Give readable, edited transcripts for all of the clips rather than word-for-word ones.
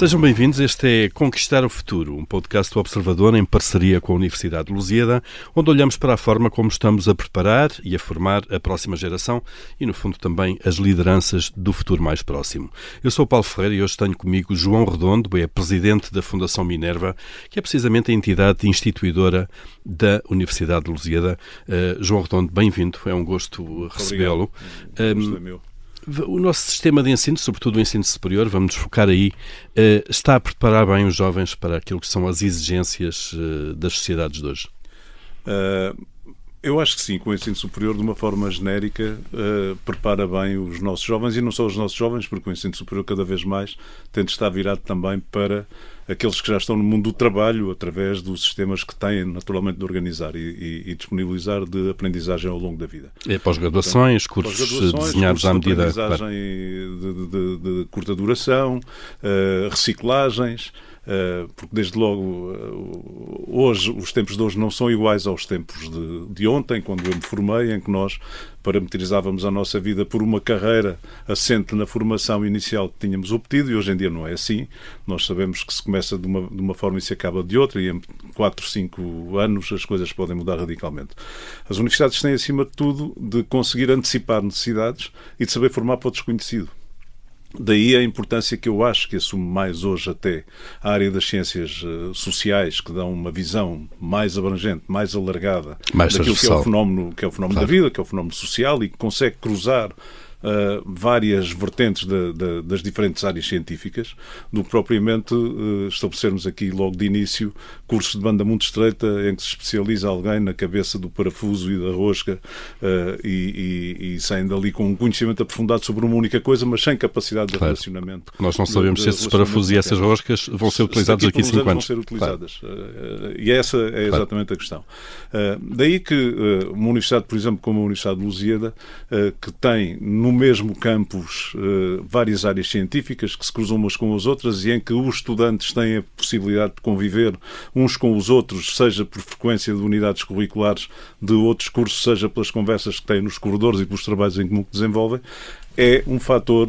Sejam bem-vindos. Este é Conquistar o Futuro, um podcast do Observador em parceria com a Universidade de Lusíada, onde olhamos para a forma como estamos a preparar e a formar a próxima geração e, no fundo, também as lideranças do futuro mais próximo. Eu sou o Paulo Ferreira e hoje tenho comigo João Redondo, é presidente da Fundação Minerva, que é precisamente a entidade instituidora da Universidade de Lusíada. João Redondo, bem-vindo. É um gosto recebê-lo. O gosto é meu. O nosso sistema de ensino, sobretudo o ensino superior, vamos focar aí, está a preparar bem os jovens para aquilo que são as exigências das sociedades de hoje? Eu acho que sim, que o ensino superior, de uma forma genérica, prepara bem os nossos jovens, e não só os nossos jovens, porque o ensino superior cada vez mais tem de estar virado também para aqueles que já estão no mundo do trabalho, através dos sistemas que têm, naturalmente, de organizar e disponibilizar de aprendizagem ao longo da vida. É pós-graduações, cursos desenhados à medida... Cursos de aprendizagem de curta duração, reciclagens... porque desde logo hoje, os tempos de hoje não são iguais aos tempos de ontem, quando eu me formei, em que nós parametrizávamos a nossa vida por uma carreira assente na formação inicial que tínhamos obtido, e hoje em dia não é assim. Nós sabemos que se começa de uma forma e se acaba de outra, e em 4, 5 anos as coisas podem mudar radicalmente. As universidades têm, acima de tudo, de conseguir antecipar necessidades e de saber formar para o desconhecido. Daí a importância que eu acho que assume mais hoje até a área das ciências sociais, que dão uma visão mais abrangente, mais alargada daquilo que é o fenómeno claro, da vida, que é o fenómeno social, e que consegue cruzar várias vertentes das diferentes áreas científicas, do que propriamente estabelecermos aqui logo de início cursos de banda muito estreita em que se especializa alguém na cabeça do parafuso e da rosca e saindo dali com um conhecimento aprofundado sobre uma única coisa, mas sem capacidade de relacionamento. Porque nós não sabemos se esses parafusos e essas roscas vão ser utilizados daqui a 5 anos. Vão ser utilizadas. Claro. E essa é exatamente a questão. Daí que uma universidade, por exemplo, como a Universidade de Lusíada, que tem no mesmo campus várias áreas científicas que se cruzam umas com as outras e em que os estudantes têm a possibilidade de conviver uns com os outros, seja por frequência de unidades curriculares de outros cursos, seja pelas conversas que têm nos corredores e pelos trabalhos em comum que desenvolvem, é um fator,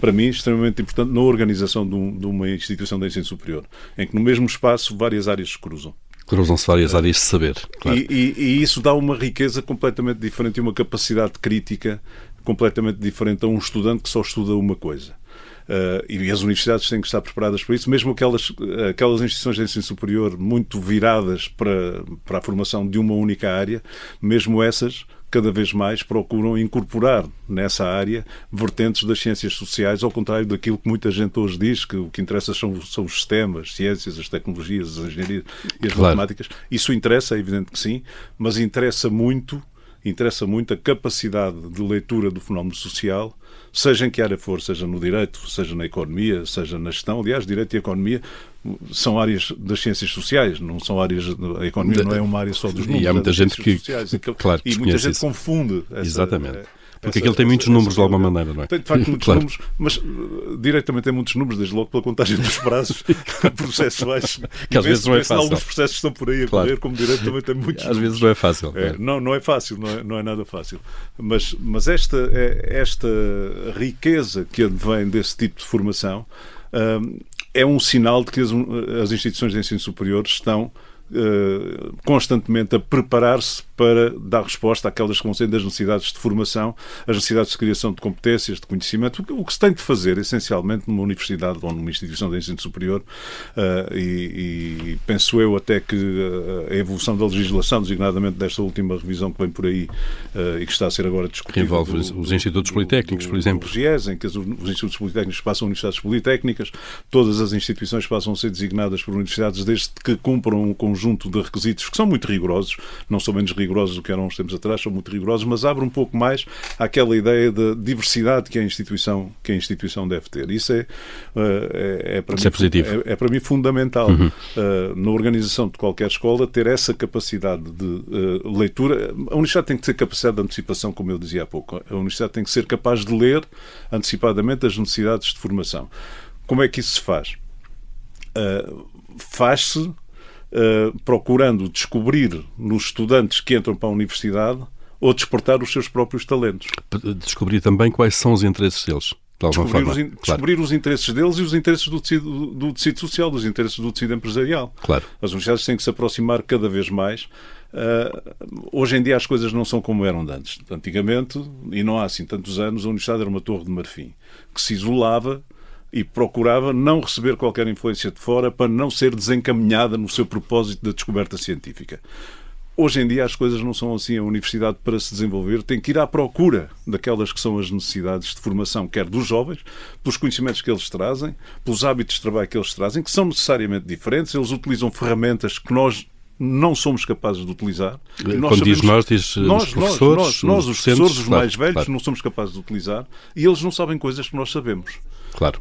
para mim, extremamente importante na organização de uma instituição de ensino superior, em que no mesmo espaço várias áreas se cruzam. Cruzam-se várias áreas de saber. Claro. E isso dá uma riqueza completamente diferente e uma capacidade crítica completamente diferente a um estudante que só estuda uma coisa. E as universidades têm que estar preparadas para isso, mesmo aquelas instituições de ensino superior muito viradas para a formação de uma única área, mesmo essas cada vez mais procuram incorporar nessa área vertentes das ciências sociais, ao contrário daquilo que muita gente hoje diz, que o que interessa são os sistemas, as ciências, as tecnologias, as engenharias e as matemáticas. Isso interessa, é evidente que sim, mas interessa muito a capacidade de leitura do fenómeno social, seja em que área for, seja no direito, seja na economia, seja na gestão. Aliás, direito e economia são áreas das ciências sociais, não são áreas... A economia não é uma área só dos números. E há muita gente que... Claro, e muita gente confunde. Exatamente. Porque aquilo tem muitos números de alguma maneira, não é? Tem, de facto, muitos números, mas diretamente tem muitos números, desde logo pela contagem dos prazos processuais. Que às vezes não é fácil. Alguns processos estão por aí a correr, como direito também tem muitos números. Às vezes não é fácil. Não é fácil, não é nada fácil. Mas esta riqueza que advém desse tipo de formação é um sinal de que as instituições de ensino superior estão constantemente a preparar-se para dar resposta àquelas que vão sendo as necessidades de formação, as necessidades de criação de competências, de conhecimento, o que se tem de fazer, essencialmente, numa universidade ou numa instituição de ensino superior, e penso eu até que a evolução da legislação, designadamente desta última revisão que vem por aí e que está a ser agora discutida... Que envolve os institutos politécnicos, por exemplo. Em que os institutos politécnicos passam a universidades politécnicas, todas as instituições passam a ser designadas por universidades desde que cumpram um conjunto de requisitos que são muito rigorosos, não são menos rigorosos do que eram uns tempos atrás, são muito rigorosos, mas abre um pouco mais àquela ideia de diversidade que a instituição deve ter. Isso é para mim fundamental na organização de qualquer escola, ter essa capacidade de leitura. A universidade tem que ter capacidade de antecipação, como eu dizia há pouco. A universidade tem que ser capaz de ler antecipadamente as necessidades de formação. Como é que isso se faz? Faz-se procurando descobrir nos estudantes que entram para a universidade ou despertar os seus próprios talentos. Descobrir também quais são os interesses deles. de alguma forma. Descobrir os interesses deles e os interesses do tecido social, dos interesses do tecido empresarial. Claro. As universidades têm que se aproximar cada vez mais. Hoje em dia as coisas não são como eram antes. Antigamente, e não há assim tantos anos, a universidade era uma torre de marfim que se isolava e procurava não receber qualquer influência de fora para não ser desencaminhada no seu propósito da descoberta científica. Hoje em dia as coisas não são assim. A universidade, para se desenvolver, tem que ir à procura daquelas que são as necessidades de formação, quer dos jovens, pelos conhecimentos que eles trazem, pelos hábitos de trabalho que eles trazem, que são necessariamente diferentes. Eles utilizam ferramentas que nós não somos capazes de utilizar. Quando diz nós, diz os professores, nós, os professores, os mais velhos, claro. não somos capazes de utilizar, e eles não sabem coisas que nós sabemos. Claro.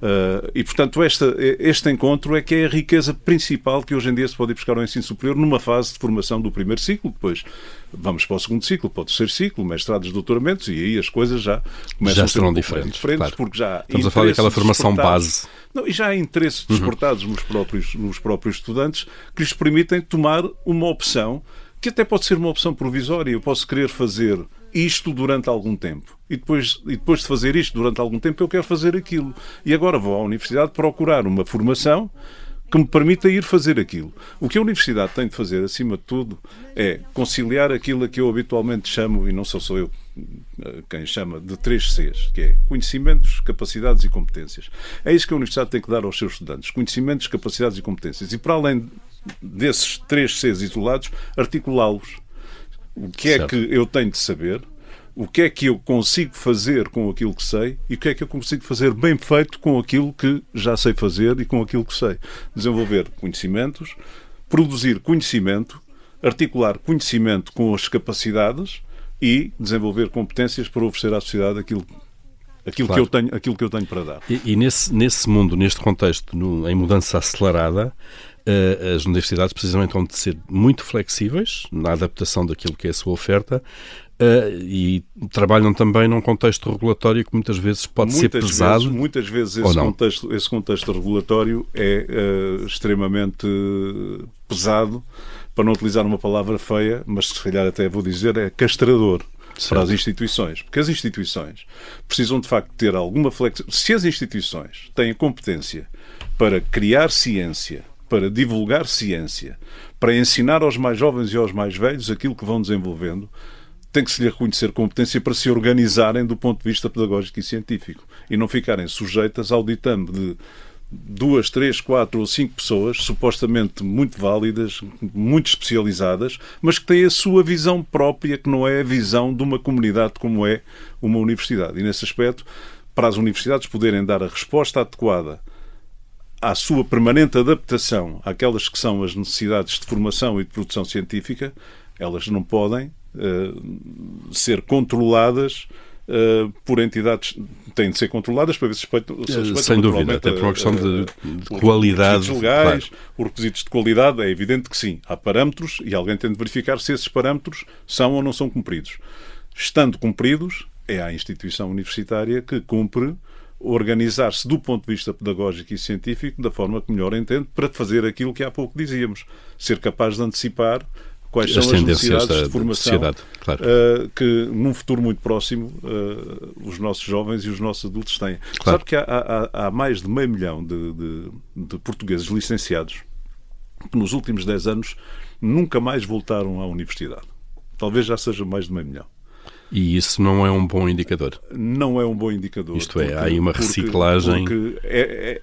E, portanto, este encontro é que é a riqueza principal que hoje em dia se pode ir buscar ao ensino superior numa fase de formação do primeiro ciclo. Depois vamos para o segundo ciclo, para o terceiro ciclo, mestrados, doutoramentos, e aí as coisas já começam a ser serão diferentes, claro. Porque já estamos a falar daquela formação base. Não, e já há interesses despertados nos próprios estudantes que lhes permitem tomar uma opção que até pode ser uma opção provisória. Eu posso querer fazer isto durante algum tempo. E depois de fazer isto durante algum tempo, eu quero fazer aquilo. E agora vou à universidade procurar uma formação que me permita ir fazer aquilo. O que a universidade tem de fazer, acima de tudo, é conciliar aquilo a que eu habitualmente chamo, e não sou eu quem chama, de 3 Cs, que é conhecimentos, capacidades e competências. É isso que a universidade tem que dar aos seus estudantes. Conhecimentos, capacidades e competências. E para além desses 3 Cs isolados, articulá-los. O que é que eu tenho de saber, o que é que eu consigo fazer com aquilo que sei e o que é que eu consigo fazer bem feito com aquilo que já sei fazer e com aquilo que sei. Desenvolver conhecimentos, produzir conhecimento, articular conhecimento com as capacidades e desenvolver competências para oferecer à sociedade aquilo claro. que eu tenho para dar. E nesse mundo, neste contexto, em mudança acelerada, as universidades precisam então de ser muito flexíveis na adaptação daquilo que é a sua oferta e trabalham também num contexto regulatório que muitas vezes pode ser pesado. Muitas vezes esse contexto regulatório é extremamente pesado, para não utilizar uma palavra feia, mas se calhar até vou dizer, é castrador. Certo. Para as instituições. Porque as instituições precisam de facto ter alguma flexibilidade. Se as instituições têm competência para criar ciência, para divulgar ciência, para ensinar aos mais jovens e aos mais velhos aquilo que vão desenvolvendo, tem que se lhe reconhecer competência para se organizarem do ponto de vista pedagógico e científico e não ficarem sujeitas ao ditame de 2, 3, 4 ou 5 pessoas supostamente muito válidas, muito especializadas, mas que têm a sua visão própria, que não é a visão de uma comunidade como é uma universidade. E nesse aspecto, para as universidades poderem dar a resposta adequada à sua permanente adaptação àquelas que são as necessidades de formação e de produção científica, elas não podem ser controladas por entidades, têm de ser controladas para ver se respeitam sem dúvida, até por uma questão de qualidade. Os requisitos legais, claro. Os requisitos de qualidade, é evidente que sim. Há parâmetros e alguém tem de verificar se esses parâmetros são ou não são cumpridos. Estando cumpridos, é a instituição universitária que cumpre organizar-se do ponto de vista pedagógico e científico da forma que melhor entende para fazer aquilo que há pouco dizíamos. Ser capaz de antecipar quais são as necessidades de formação claro. Que num futuro muito próximo os nossos jovens e os nossos adultos têm. Claro. Sabe que há mais de 500 mil de portugueses licenciados que nos últimos 10 anos nunca mais voltaram à universidade. Talvez já seja mais de 500 mil. E isso não é um bom indicador? Não é um bom indicador. Isto é, há aí uma reciclagem. Porque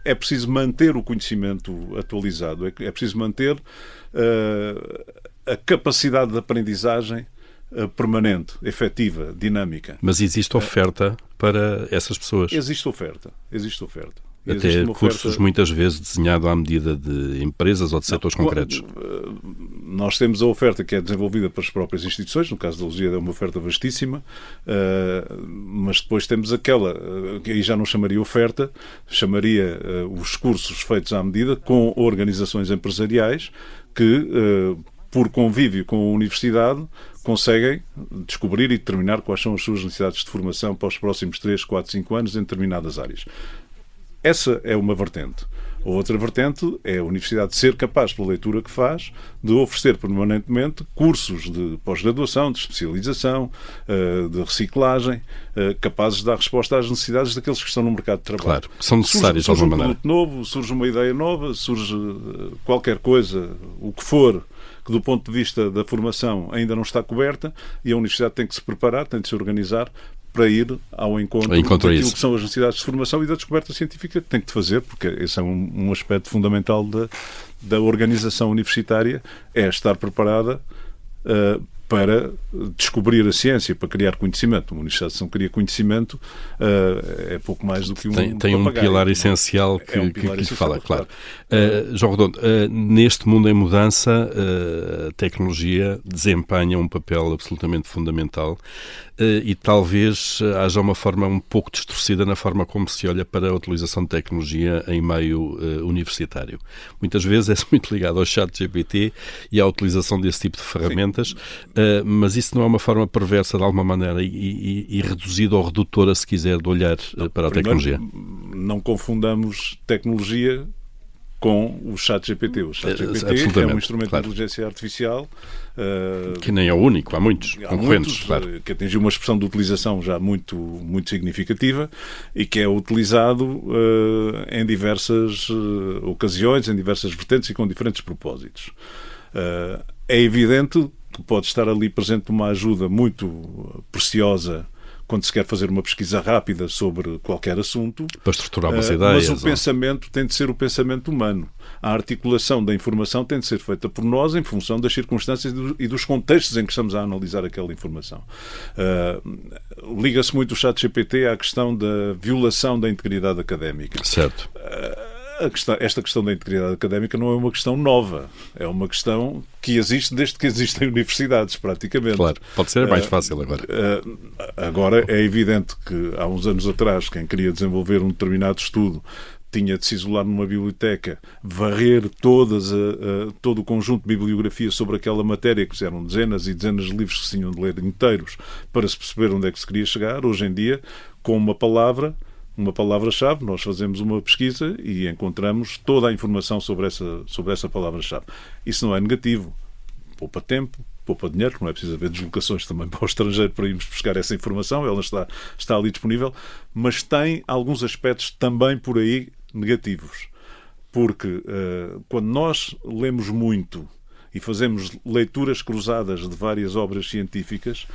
é preciso manter o conhecimento atualizado, é preciso manter a capacidade de aprendizagem permanente, efetiva, dinâmica. Mas existe oferta para essas pessoas? Existe oferta. Até cursos muitas vezes desenhados à medida de empresas ou de setores concretos. Nós temos a oferta que é desenvolvida pelas próprias instituições, no caso da Lusíada é uma oferta vastíssima, mas depois temos aquela, que aí já não chamaria oferta, chamaria os cursos feitos à medida com organizações empresariais que, por convívio com a universidade, conseguem descobrir e determinar quais são as suas necessidades de formação para os próximos 3, 4, 5 anos em determinadas áreas. Essa é uma vertente. A outra vertente é a universidade ser capaz, pela leitura que faz, de oferecer permanentemente cursos de pós-graduação, de especialização, de reciclagem, capazes de dar resposta às necessidades daqueles que estão no mercado de trabalho. Claro, que são necessários de alguma maneira. Surge um produto novo, surge uma ideia nova, surge qualquer coisa, o que for, que do ponto de vista da formação ainda não está coberta, e a universidade tem que se preparar, tem de se organizar para ir ao encontro daquilo que são as necessidades de formação e da descoberta científica que tem que fazer, porque esse é um aspecto fundamental da organização universitária, é estar preparada para descobrir a ciência, para criar conhecimento. Uma universidade, se não cria conhecimento, é pouco mais do que Tem um pilar essencial que lhe fala, claro. João Redondo, neste mundo em mudança, a tecnologia desempenha um papel absolutamente fundamental e talvez haja uma forma um pouco distorcida na forma como se olha para a utilização de tecnologia em meio universitário. Muitas vezes é muito ligado ao ChatGPT e à utilização desse tipo de ferramentas, mas isso não é uma forma perversa de alguma maneira e reduzida ou redutora, se quiser, de olhar para a tecnologia? Não confundamos tecnologia com o ChatGPT. O ChatGPT é um instrumento de inteligência artificial que nem é o único, há muitos concorrentes, claro, que atingiu uma expressão de utilização já muito, muito significativa e que é utilizado em diversas ocasiões, em diversas vertentes e com diferentes propósitos. É evidente que pode estar ali presente uma ajuda muito preciosa quando se quer fazer uma pesquisa rápida sobre qualquer assunto. Para estruturar umas ideias. Mas o pensamento tem de ser o pensamento humano. A articulação da informação tem de ser feita por nós em função das circunstâncias e dos contextos em que estamos a analisar aquela informação. Liga-se muito o ChatGPT à questão da violação da integridade académica. Certo. Esta questão da integridade académica não é uma questão nova. É uma questão que existe desde que existem universidades, praticamente. Claro, pode ser mais fácil agora. Agora, é evidente que há uns anos atrás, quem queria desenvolver um determinado estudo tinha de se isolar numa biblioteca, varrer todo o conjunto de bibliografia sobre aquela matéria, que eram dezenas e dezenas de livros que se tinham de ler inteiros para se perceber onde é que se queria chegar. Hoje em dia, com uma palavra-chave, nós fazemos uma pesquisa e encontramos toda a informação sobre essa palavra-chave. Isso não é negativo. Poupa tempo, poupa dinheiro, não é preciso haver deslocações também para o estrangeiro para irmos buscar essa informação, ela está ali disponível, mas tem alguns aspectos também por aí negativos. Porque quando nós lemos muito e fazemos leituras cruzadas de várias obras científicas,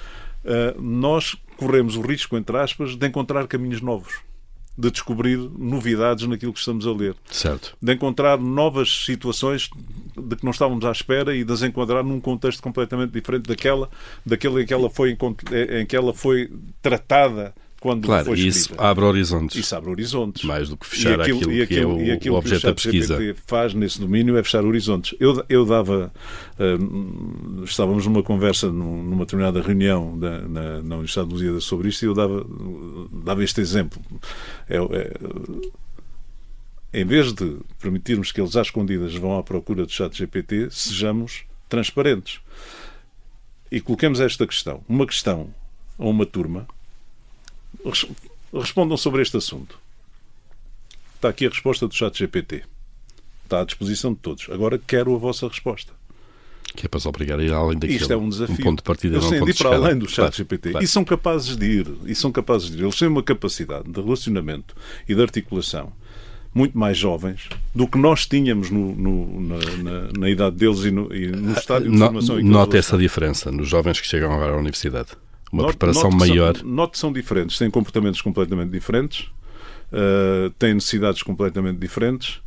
nós corremos o risco, entre aspas, de encontrar caminhos novos, de descobrir novidades naquilo que estamos a ler. Certo. De encontrar novas situações de que não estávamos à espera e de as enquadrar num contexto completamente diferente daquele em que ela foi tratada quando foi escrita. Isso abre horizontes. Isso abre horizontes. Mais do que fechar aquilo que é o objeto da pesquisa. O que o ChatGPT faz nesse domínio é fechar horizontes. Estávamos numa conversa numa determinada reunião na Universidade de Lusíada sobre isto e eu dava este exemplo. Em vez de permitirmos que eles às escondidas vão à procura do ChatGPT, sejamos transparentes. E coloquemos esta questão. Uma questão a uma turma. Respondam sobre este assunto. Está aqui a resposta do ChatGPT. Está à disposição de todos. Agora quero a vossa resposta. Que é para se obrigar a ir além daquilo. Isto é um desafio. Um ponto de partida, eles não um ponto de para chegada. além do ChatGPT. Claro. E são capazes de ir. Eles têm uma capacidade de relacionamento e de articulação muito mais jovens do que nós tínhamos na idade deles e no estádio de formação. Nota essa diferença nos jovens que chegam agora à universidade. Uma preparação maior. Note são diferentes, têm comportamentos completamente diferentes, têm necessidades completamente diferentes,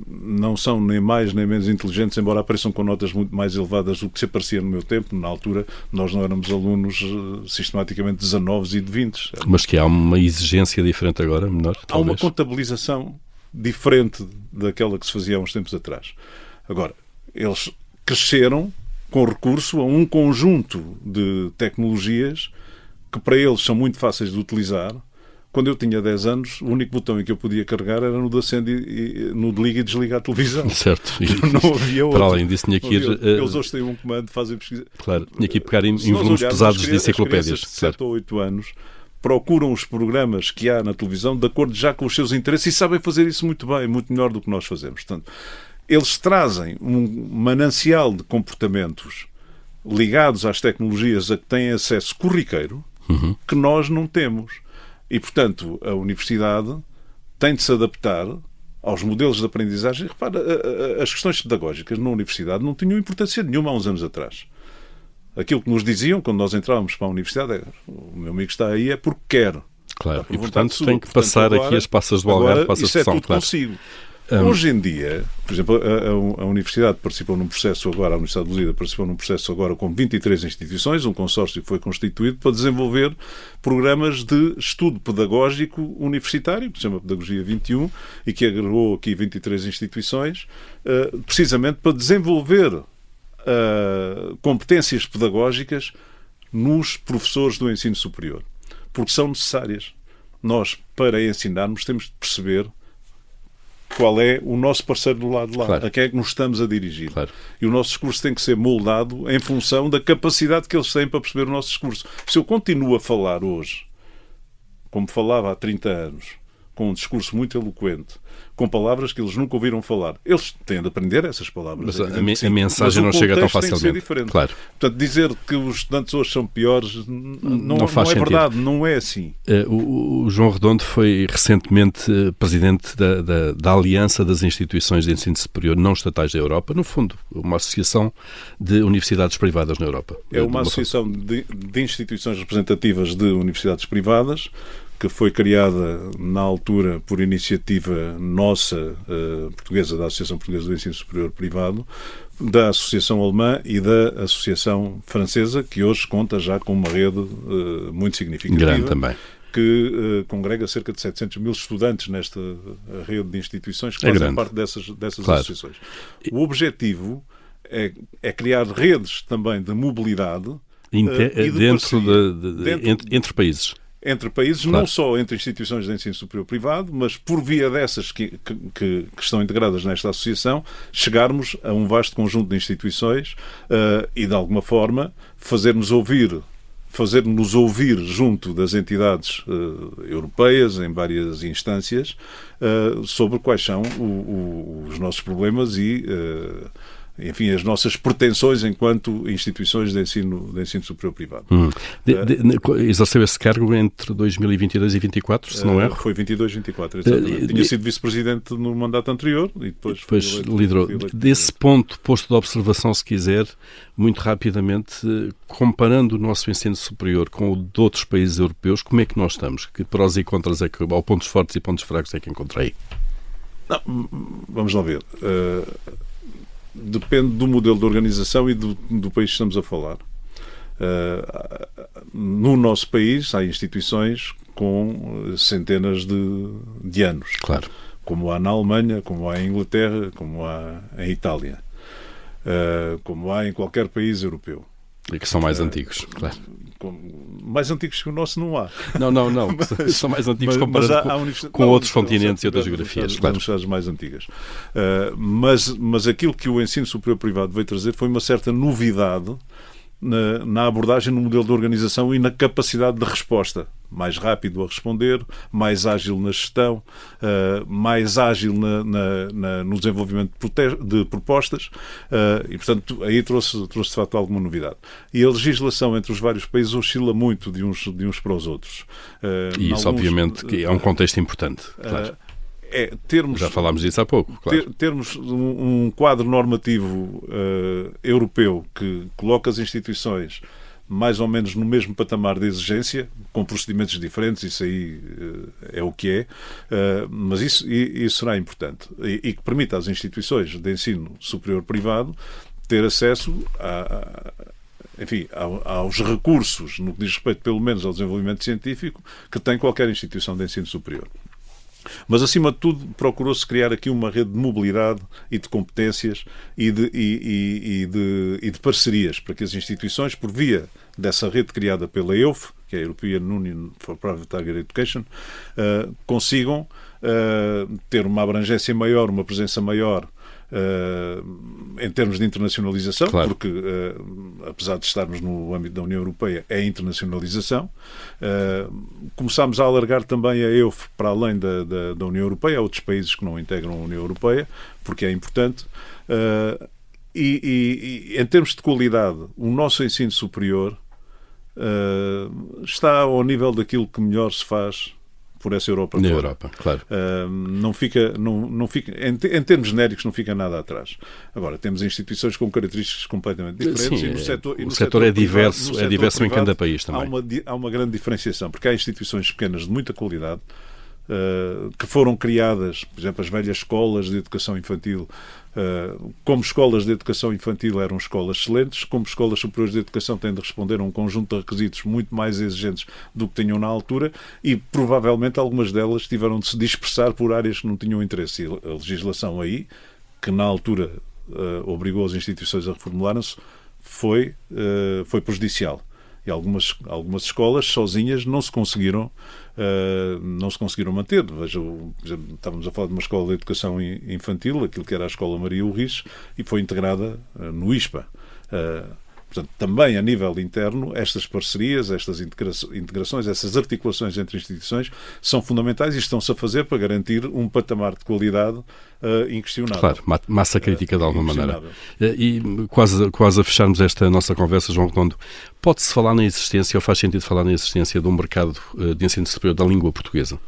não são nem mais nem menos inteligentes, embora apareçam com notas muito mais elevadas do que se aparecia no meu tempo. Na altura, nós não éramos alunos sistematicamente 19 e de 20. Mas que há uma exigência diferente agora, menor? Talvez. Há uma contabilização diferente daquela que se fazia há uns tempos atrás. Agora, eles cresceram com recurso a um conjunto de tecnologias que para eles são muito fáceis de utilizar. Quando eu tinha 10 anos, o único botão em que eu podia carregar era no de acende, no de liga e desligar a televisão. Certo. Não havia outro. Para além disso, tinha que ir... Eles hoje têm um comando, fazem pesquisa. Claro, tinha que ir pegar em volumes pesados de enciclopédias. As crianças de 7 ou 8 anos procuram os programas que há na televisão de acordo já com os seus interesses e sabem fazer isso muito bem, muito melhor do que nós fazemos. Portanto, eles trazem um manancial de comportamentos ligados às tecnologias a que têm acesso corriqueiro que nós não temos. E, portanto, a universidade tem de se adaptar aos modelos de aprendizagem. Repara, as questões pedagógicas na universidade não tinham importância nenhuma há uns anos atrás. Aquilo que nos diziam quando nós entrávamos para a universidade é: o meu amigo está aí é porque quer. Claro, e portanto tem que passar agora, aqui as passas do Algarve para a isso é tudo claro. Consigo. Hoje em dia, por exemplo, a Universidade participou num processo agora, a Universidade de Lusíada participou num processo agora com 23 instituições, um consórcio que foi constituído para desenvolver programas de estudo pedagógico universitário, que se chama Pedagogia 21, e que agregou aqui 23 instituições, precisamente para desenvolver competências pedagógicas nos professores do ensino superior. Porque são necessárias. Nós, para ensinarmos, temos de perceber qual é o nosso parceiro do lado de lá, claro. A quem é que nos estamos a dirigir. Claro. E o nosso discurso tem que ser moldado em função da capacidade que eles têm para perceber o nosso discurso. Se eu continuo a falar hoje, como falava há 30 anos, com um discurso muito eloquente, com palavras que eles nunca ouviram falar, eles têm de aprender essas palavras. Mas a mensagem não chega tão facilmente. Tem que ser diferente. Claro. Portanto, dizer que os estudantes hoje são piores não faz é sentido. verdade, não é assim. O João Redondo foi recentemente presidente da Aliança das Instituições de Ensino Superior Não Estatais da Europa, no fundo, uma associação de universidades privadas na Europa. É uma associação de instituições representativas de universidades privadas, que foi criada na altura por iniciativa nossa, portuguesa, da Associação Portuguesa do Ensino Superior Privado, da Associação Alemã e da Associação Francesa, que hoje conta já com uma rede muito significativa. Grande também. Que congrega cerca de 700 mil estudantes nesta rede de instituições que fazem parte dessas claro. associações. O objetivo é criar redes também de mobilidade entre países. Entre países, claro. Não só entre instituições de ensino superior privado, mas por via dessas que estão integradas nesta associação, chegarmos a um vasto conjunto de instituições e, de alguma forma, fazer-nos ouvir junto das entidades europeias, em várias instâncias, sobre quais são os nossos problemas e enfim, as nossas pretensões enquanto instituições de ensino superior privado. Exerceu esse cargo entre 2022 e 2024, se não erro? Foi 22 e 24, exatamente. Tinha sido vice-presidente no mandato anterior e depois liderou. Desse ponto posto de observação, se quiser, muito rapidamente, comparando o nosso ensino superior com o de outros países europeus, como é que nós estamos? Que prós e contras é que, ou pontos fortes e pontos fracos é que encontrei? Não, vamos lá ver. Depende do modelo de organização e do país que estamos a falar. No nosso país há instituições com centenas de anos. Claro. Como há na Alemanha, como há em Inglaterra, como há em Itália, como há em qualquer país europeu. E que são mais antigos, claro. Mais antigos que o nosso não há. Não. São mais antigos comparado com outros continentes e outras geografias. Claro. Universidades mais antigas. Mas aquilo que o ensino superior privado veio trazer foi uma certa novidade na abordagem, no modelo de organização e na capacidade de resposta. Mais rápido a responder, mais ágil na gestão, mais ágil no desenvolvimento de propostas e, portanto, aí trouxe de facto alguma novidade. E a legislação entre os vários países oscila muito de uns para os outros. E isso, obviamente, que é um contexto importante, claro. Já falámos disso há pouco, claro. Termos um quadro normativo europeu que coloca as instituições mais ou menos no mesmo patamar de exigência, com procedimentos diferentes, isso aí é o que é, mas isso será importante e que permita às instituições de ensino superior privado ter acesso aos recursos, no que diz respeito pelo menos ao desenvolvimento científico, que tem qualquer instituição de ensino superior. Mas, acima de tudo, procurou-se criar aqui uma rede de mobilidade e de competências e de parcerias para que as instituições, por via dessa rede criada pela EUF, que é a European Union for Private Higher Education, consigam ter uma abrangência maior, uma presença maior em termos de internacionalização, claro. porque apesar de estarmos no âmbito da União Europeia, é internacionalização. Começámos a alargar também a EUF para além da União Europeia, a outros países que não integram a União Europeia, porque é importante. E em termos de qualidade, o nosso ensino superior está ao nível daquilo que melhor se faz por essa Europa na fora. Europa, claro. Não fica, em termos genéricos, não fica nada atrás. Agora, temos instituições com características completamente diferentes. Sim, e no setor, o setor é diverso, privado, é diverso em privado, cada país também. Há uma grande diferenciação, porque há instituições pequenas de muita qualidade que foram criadas, por exemplo, as velhas escolas de educação infantil. Como escolas de educação infantil eram escolas excelentes, como escolas superiores de educação têm de responder a um conjunto de requisitos muito mais exigentes do que tinham na altura e provavelmente algumas delas tiveram de se dispersar por áreas que não tinham interesse. E a legislação aí, que na altura obrigou as instituições a reformularem-se, foi prejudicial. E algumas escolas sozinhas não se conseguiram manter. Veja, por exemplo, estávamos a falar de uma escola de educação infantil, aquilo que era a Escola Maria Urris, e foi integrada no ISPA. Portanto, também a nível interno, estas parcerias, estas integrações, essas articulações entre instituições são fundamentais e estão-se a fazer para garantir um patamar de qualidade inquestionável. Claro, massa crítica de alguma maneira. E quase a fecharmos esta nossa conversa, João Redondo, pode-se falar na existência, ou faz sentido falar na existência de um mercado de ensino superior da língua portuguesa?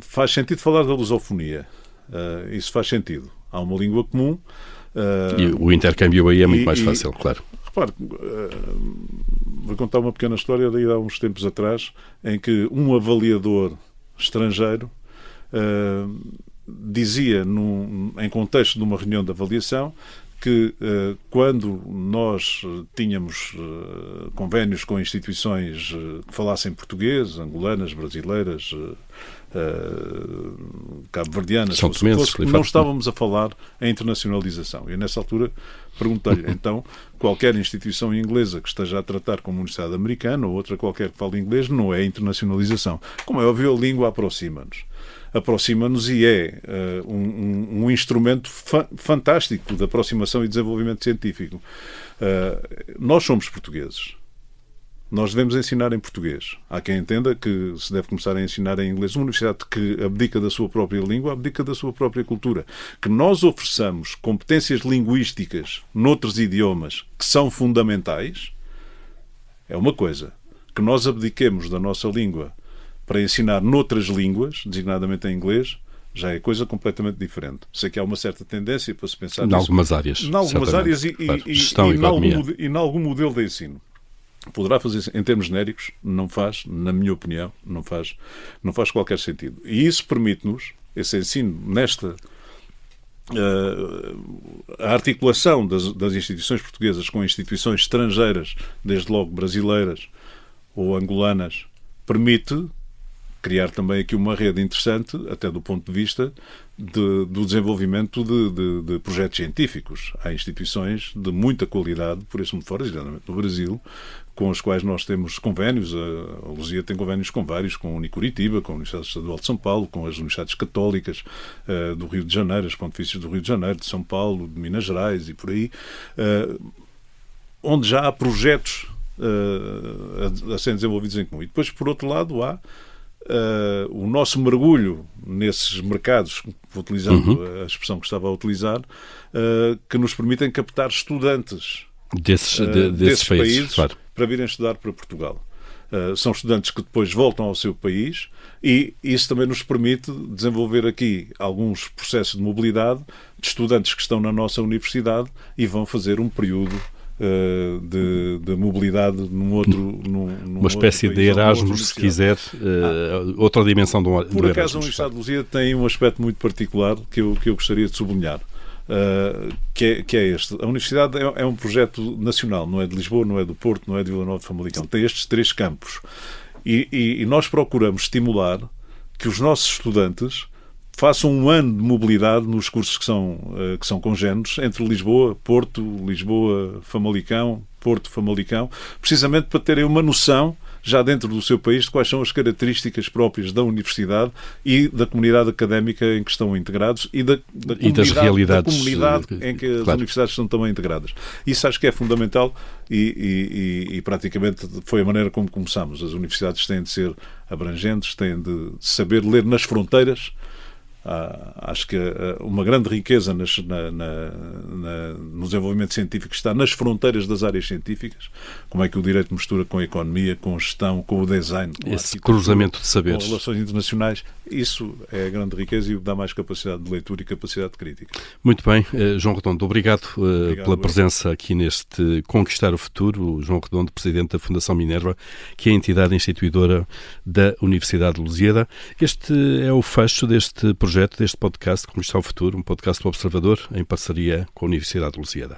Faz sentido falar da lusofonia. Isso faz sentido. Há uma língua comum. E o intercâmbio aí é muito mais fácil, claro. Repare, vou contar uma pequena história de há uns tempos atrás, em que um avaliador estrangeiro dizia, em contexto de uma reunião de avaliação, que quando nós tínhamos convénios com instituições que falassem português, angolanas, brasileiras, cabo-verdianas, não estávamos a falar em internacionalização. E nessa altura perguntei-lhe, então, qualquer instituição inglesa que esteja a tratar com uma universidade americana ou outra qualquer que fale inglês não é internacionalização. Como é óbvio, a língua aproxima-nos e é um instrumento fantástico de aproximação e desenvolvimento científico. Nós somos portugueses. Nós devemos ensinar em português. Há quem entenda que se deve começar a ensinar em inglês. Uma universidade que abdica da sua própria língua, abdica da sua própria cultura. Que nós ofereçamos competências linguísticas noutros idiomas que são fundamentais é uma coisa. Que nós abdiquemos da nossa língua para ensinar noutras línguas, designadamente em inglês, já é coisa completamente diferente. Sei que há uma certa tendência para se pensar nisso. Em algumas áreas. Em algumas áreas e em algum modelo de ensino. Poderá fazer, em termos genéricos, não faz, na minha opinião, não faz qualquer sentido. E isso permite-nos, esse ensino, a articulação das instituições portuguesas com instituições estrangeiras, desde logo brasileiras ou angolanas, permite criar também aqui uma rede interessante, até do ponto de vista do desenvolvimento de projetos científicos. Há instituições de muita qualidade, por esse mundo fora, geralmente no Brasil, com as quais nós temos convénios. A Luzia tem convénios com vários, com a Unicuritiba, com a Universidade Estadual de São Paulo, com as universidades católicas do Rio de Janeiro, as pontifícias do Rio de Janeiro, de São Paulo, de Minas Gerais e por aí, onde já há projetos a serem desenvolvidos em comum. E depois, por outro lado, há o nosso mergulho nesses mercados, utilizando a expressão que estava a utilizar, que nos permitem captar estudantes desses países, claro, para virem estudar para Portugal. São estudantes que depois voltam ao seu país e isso também nos permite desenvolver aqui alguns processos de mobilidade de estudantes que estão na nossa universidade e vão fazer um período de mobilidade uma espécie de Erasmus, se quiser, outra dimensão do Erasmus. Por acaso a Universidade de Luzia tem um aspecto muito particular que eu gostaria de sublinhar, que é este. A Universidade é um projeto nacional, não é de Lisboa, não é do Porto, não é de Vila Nova de Famalicão. Tem estes 3 campos e nós procuramos estimular que os nossos estudantes façam um ano de mobilidade nos cursos que são congêneros entre Lisboa, Porto, Lisboa, Famalicão, Porto, Famalicão, precisamente para terem uma noção já dentro do seu país, de quais são as características próprias da universidade e da comunidade académica em que estão integrados e da das realidades, comunidade em que as claro, universidades estão também integradas. Isso acho que é fundamental e praticamente foi a maneira como começamos. As universidades têm de ser abrangentes, têm de saber ler nas fronteiras. Acho que uma grande riqueza no desenvolvimento científico está nas fronteiras das áreas científicas. Como é que o direito mistura com a economia, com a gestão, com o design, com esse cruzamento de saberes, com relações internacionais. Isso é a grande riqueza e dá mais capacidade de leitura e capacidade crítica. Muito bem. João Redondo, obrigado pela presença aqui neste Conquistar o Futuro. João Redondo, Presidente da Fundação Minerva, que é a entidade instituidora da Universidade de Lusíada. Este é o fecho deste projeto, deste podcast Conquistar o Futuro, um podcast do Observador, em parceria com a Universidade de Lusíada.